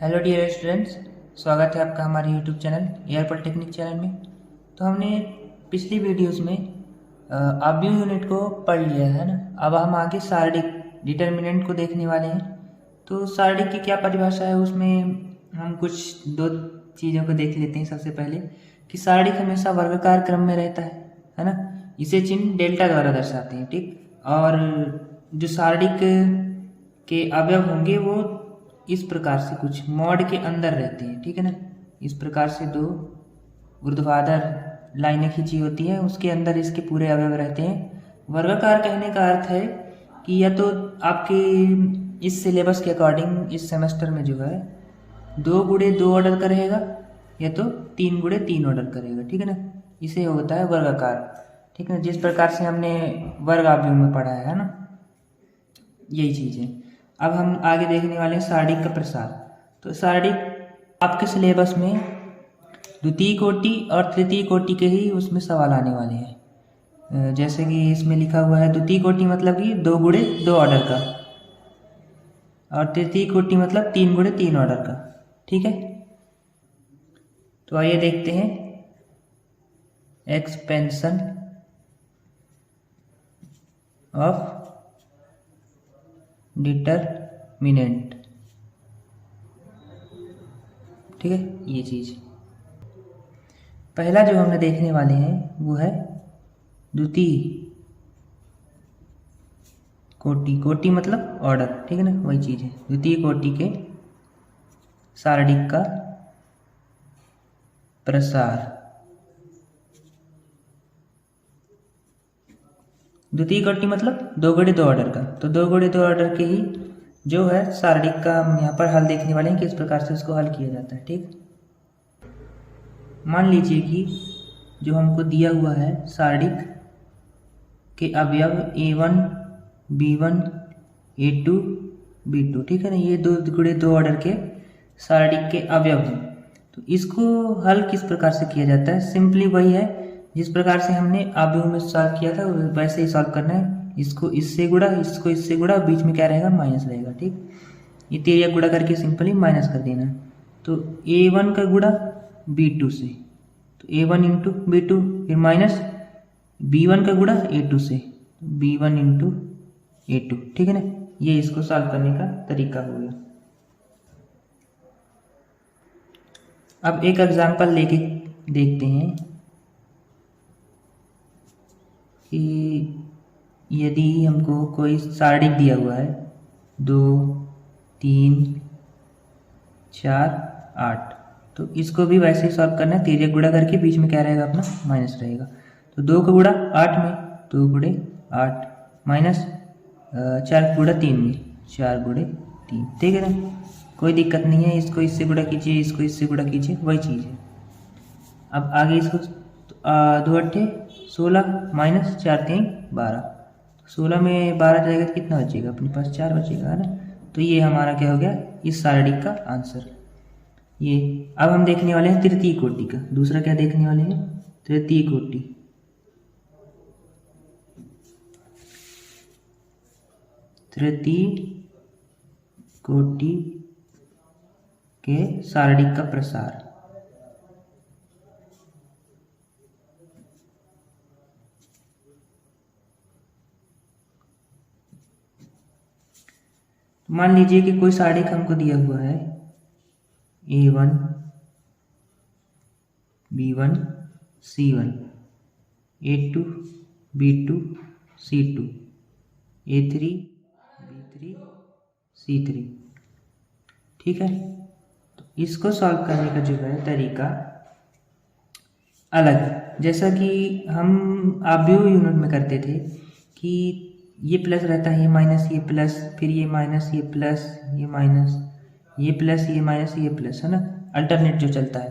Hello dear students, स्वागत है आपका हमारे YouTube channel air polytechnic channel में। तो हमने पिछली वीडियोस में आव्यूह यूनिट को पढ़ लिया है ना। अब हम आगे सारडिक डिटर्मिनेंट को देखने वाले हैं। तो सारडिक की क्या परिभाषा है, उसमें हम कुछ दो चीज़ों को देख लेते हैं। सबसे पहले कि सारडिक हमेशा वर्गाकार क्रम में रहता है ना। इसे चिन्ह डेल्टा द्वारा दर्शाते हैं, ठीक। और जो सारडिक के अवयव होंगे वो इस प्रकार से कुछ मॉड के अंदर रहते हैं, ठीक है ना। इस प्रकार से दो ऊर्ध्वाधर लाइनें खींची होती हैं, उसके अंदर इसके पूरे अवयव रहते हैं। वर्गाकार कहने का अर्थ है कि या तो आपके इस सिलेबस के अकॉर्डिंग इस सेमेस्टर में जो है 2 × 2 ऑर्डर का रहेगा या तो 3 × 3 ऑर्डर करेगा, ठीक है ना। इसे होता है वर्गाकार, ठीक है। जिस प्रकार से हमने वर्ग आव्यूह में पढ़ा है ना, यही चीज़ है। अब हम आगे देखने वाले हैं सारडिक का प्रसार। तो सारडिक आपके सिलेबस में द्वितीय कोटि और तृतीय कोटि के ही उसमें सवाल आने वाले हैं। जैसे कि इसमें लिखा हुआ है द्वितीय कोटि मतलब कि 2 × 2 ऑर्डर का, और तृतीय कोटि मतलब 3 × 3 ऑर्डर का, ठीक है। तो आइए देखते हैं एक्सपेंशन ऑफ डिटरमिनेंट, ठीक है। ये चीज पहला जो हमने देखने वाले हैं वो है द्वितीय कोटि। कोटि मतलब ऑर्डर, ठीक है ना, वही चीज है। द्वितीय कोटि के सारडिक का प्रसार। द्वितीय कोटि मतलब 2 × 2 ऑर्डर का। तो 2 × 2 ऑर्डर के ही जो है सारडिक का हम यहाँ पर हल देखने वाले हैं, किस प्रकार से उसको हल किया जाता है, ठीक। मान लीजिए कि जो हमको दिया हुआ है सारडिक के अवयव A1 B1 A2 B2, ठीक है ना। ये 2 × 2 ऑर्डर के सारडिक के अवयव हैं। तो इसको हल किस प्रकार से किया जाता है, सिंपली वही है जिस प्रकार से हमने आव्यूह में सॉल्व किया था वैसे ही सॉल्व करना है। इसको इससे गुणा, इसको इससे गुणा, बीच में क्या रहेगा, माइनस रहेगा, ठीक। ये तेरिया गुणा करके सिंपली माइनस कर देना। तो A1 का गुणा B2 से, तो A1 × B2, फिर माइनस B1 का गुणा A2 से, B1 × A2, ठीक है ना। ये इसको सॉल्व करने का तरीका हो गया। अब एक एग्जांपल लेके देखते हैं कि यदि हमको कोई सारडिक दिया हुआ है 2 3 4 8, तो इसको भी वैसे ही सॉल्व करना है। तेरिया गुणा करके बीच में क्या रहेगा अपना, माइनस रहेगा। तो 2 का गुणा 8 में, 2 × 8 माइनस 4 × 3 में, 4 × 3, ठीक है ना। कोई दिक्कत नहीं है, इसको इससे गुणा कीजिए, इसको इससे गुणा कीजिए, वही चीज़ है। अब आगे इसको 2 8 16 माइनस 4 3 12, 16 में 12 जाएगा तो कितना बचेगा, अपने पास 4 बचेगा, है ना। तो ये हमारा क्या हो गया, इस सारडिक का आंसर ये। अब हम देखने वाले हैं तृतीय कोटि का। दूसरा क्या देखने वाले हैं, तृतीय कोटि। तृतीय कोटि के सारडिक का प्रसार। मान लीजिए कि कोई सारडिक हमको दिया हुआ है A1 B1 C1, A2 B2 C2, A3 B3 C3, ठीक है। तो इसको सॉल्व करने का जो है तरीका अलग है। जैसा कि हम आव्यूह यूनिट में करते थे कि ये प्लस रहता है, ये माइनस, ये प्लस, फिर ये माइनस, ये प्लस, ये माइनस, ये प्लस, ये माइनस, ये प्लस, है ना, अल्टरनेट जो चलता है।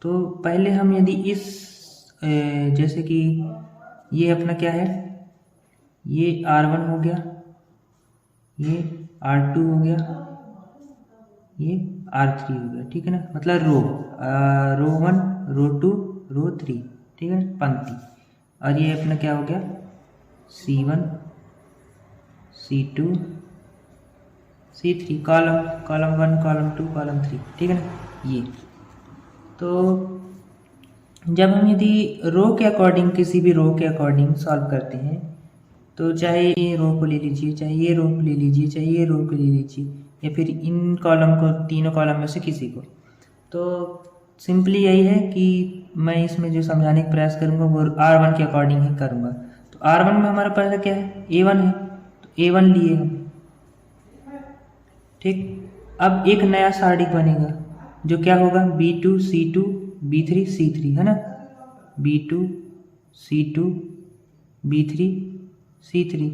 तो पहले हम यदि इस जैसे कि ये अपना क्या है, ये R1 हो गया, ये R2 हो गया, ये R3 हो गया, ठीक है ना। मतलब रो 1 रो 2 रो 3, ठीक है, पंक्ति। और ये अपना क्या हो गया, C1 C2 C3 column 1 column 2 column 3, ठीक है ना। ये तो जब हम यदि रो के अकॉर्डिंग किसी भी रो के अकॉर्डिंग सॉल्व करते हैं तो चाहे ये रो को ले लीजिए, चाहे ये रो को ले लीजिए, चाहे ये रो को ले लीजिए, या फिर इन कॉलम को, तीनों कॉलम में से किसी को, तो सिंपली यही है कि मैं इसमें जो समझाने का प्रयास करूँगा वो R1 के अकॉर्डिंग ही करूँगा। तो R1 में हमारा पहला क्या है, A1 है, तो A1 लिए हम, ठीक। अब एक नया सारणी बनेगा जो क्या होगा, B2 C2 B3 C3, है ना, B2 C2 B3 C3,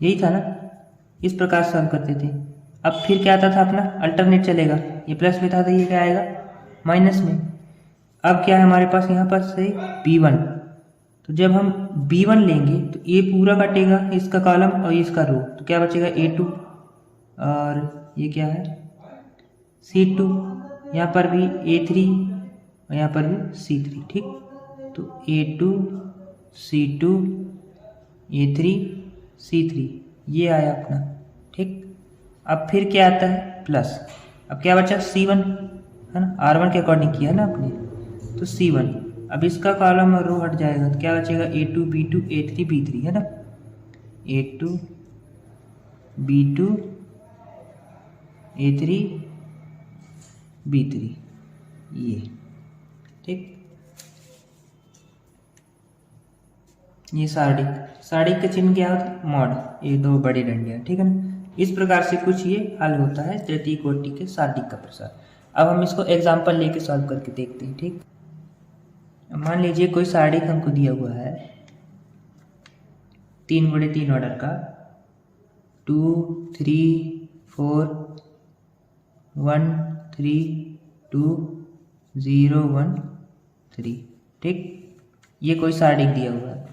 यही था ना। इस प्रकार से सॉल्व करते थे। अब फिर क्या आता था अपना अल्टरनेट चलेगा, ये प्लस में था तो ये क्या आएगा माइनस में। अब क्या है हमारे पास यहाँ पर से B1, तो जब हम B1 लेंगे तो ये पूरा कटेगा, इसका कॉलम और इसका रो, तो क्या बचेगा A2, और ये क्या है C2, यहाँ पर भी A3 और यहाँ पर भी C3, ठीक। तो A2 C2 A3 C3 ये आया अपना, ठीक। अब फिर क्या आता है प्लस, अब क्या बचा C1, है ना, R1 के अकॉर्डिंग किया ना आपने, तो C1, अब इसका कॉलम और रो हट जाएगा तो क्या बचेगा A2 B2 A3 B3, है ना, A2 B2 A3 B3, ये ठीक। ये सारणी का चिन्ह क्या होता है मॉड, ये दो बड़ी डंडियाँ, ठीक है ना। इस प्रकार से कुछ ये हल होता है तृतीय कोटि के सारणी का प्रसार। अब हम इसको एग्जाम्पल लेके सॉल्व करके देखते हैं, ठीक। मान लीजिए कोई सारणी हमको दिया हुआ है 3x3 ऑर्डर का, 2 3 4 1 3 2 0 1 3, ठीक। ये कोई सारणी दिया हुआ है,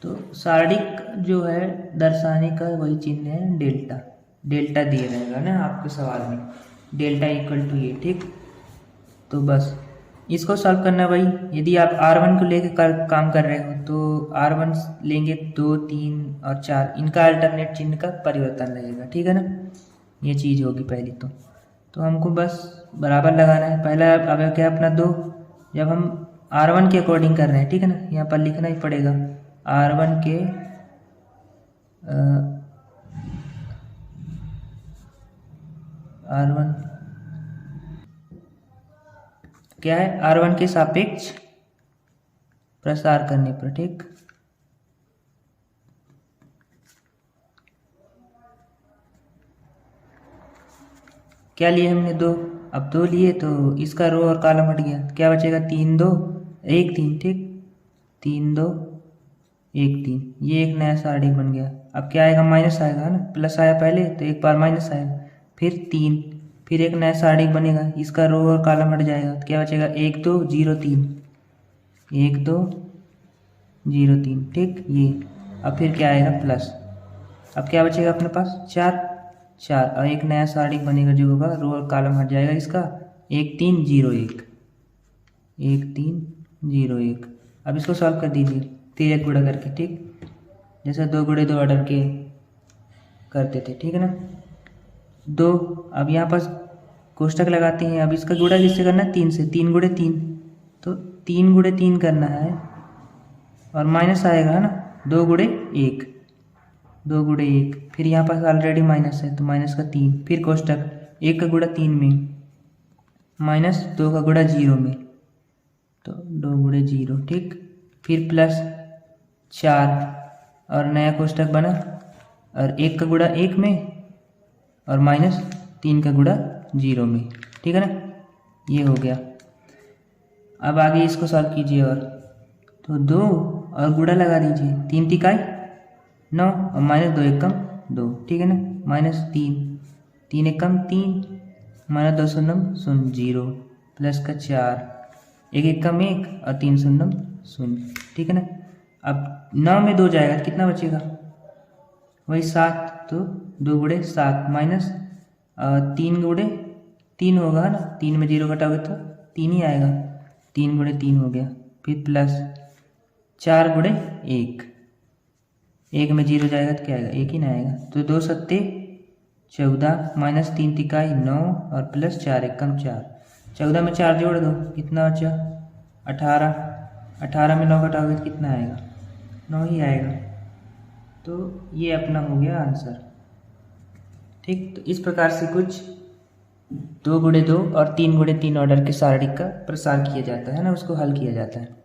तो सारणी जो है दर्शाने का वही चिन्ह है डेल्टा, डेल्टा दिया रहेगा ना आपके सवाल में, डेल्टा इक्वल टू ये, ठीक। तो बस इसको सॉल्व करना भाई। यदि आप R1 को लेकर काम कर रहे हो तो R1 लेंगे 2 3 और 4, इनका अल्टरनेट चिन्ह का परिवर्तन रहेगा, ठीक है ना। ये चीज़ होगी पहली, तो हमको बस बराबर लगाना है। पहला अब क्या अपना 2, जब हम R1 के अकॉर्डिंग कर रहे हैं, ठीक है ना, यहाँ पर लिखना ही पड़ेगा R1 के R1 क्या है, R1 के सापेक्ष प्रसार करने पर, ठीक। क्या लिए हमने 2, अब 2 लिए तो इसका रो और कॉलम हट गया, क्या बचेगा 3 2 1 3, ठीक। 3 2 1 3, ये एक नया सारणी बन गया। अब क्या आएगा माइनस आएगा, है ना, प्लस आया पहले तो एक बार माइनस आएगा, फिर 3, फिर एक नया सारणी बनेगा, इसका रो और कॉलम हट जाएगा तो क्या बचेगा 1 2 0 3 1 2 0 3, ठीक। ये अब फिर क्या आएगा प्लस, अब क्या बचेगा अपने पास 4 4, और एक नया सारणी बनेगा जो होगा रो और कॉलम हट जाएगा इसका 1 3 0 1 1 3 0 1। अब इसको सॉल्व कर दीजिए तिर्यक गुणा करके, ठीक, जैसे 2 गुणे 2 ऑर्डर के करते थे, ठीक है ना। 2, अब यहाँ पर कोष्टक लगाते हैं, अब इसका गुणा किससे करना है 3 से, 3 गुणे 3, तो 3 गुणे 3 करना है और माइनस आएगा, है ना, 2 गुणे 1 2 गुणे 1, फिर यहाँ पर ऑलरेडी माइनस है तो माइनस का 3, फिर कोष्टक 1 का गुणा 3 में माइनस 2 का गुणा 0 में, तो 2 गुणे 0, ठीक। फिर प्लस 4 और नया कोष्टक बना, और 1 का गुणा 1 में और माइनस 3 का गुणा 0 में, ठीक है ना, ये हो गया। अब आगे इसको सॉल्व कीजिए, और तो 2 और गुणा लगा दीजिए, 3 तिकाई 9 और माइनस 2 एकम 2, ठीक है ना, माइनस 3 3 एकम 3 माइनस 2 शून्यम 0 प्लस का 4 1 एकम 1 और 3 शून्यम 0, ठीक है ना। अब 9 में 2 जाएगा तो कितना बचेगा वही 7, तो 2 गुणे 7 माइनस 3 गुणे 3 होगा ना, 3 में 0 घटाओगे तो 3 ही आएगा, 3 गुणे 3 हो गया, फिर प्लस 4 गुणे 1 1 में 0 जाएगा तो क्या आएगा 1 ही ना आएगा, तो 2 सत्ते 14 माइनस 3 तिकाई 9 और प्लस 4 एकम 4। 14 में 4 जोड़ दो, कितना बचा 18। 18 में 9 घटाओगे तो कितना आएगा 9 ही आएगा। तो ये अपना हो गया आंसर। ठीक, तो इस प्रकार से कुछ 2 गुणे 2 और 3 गुणे 3 ऑर्डर के सारणी का प्रसार किया जाता है ना, उसको हल किया जाता है।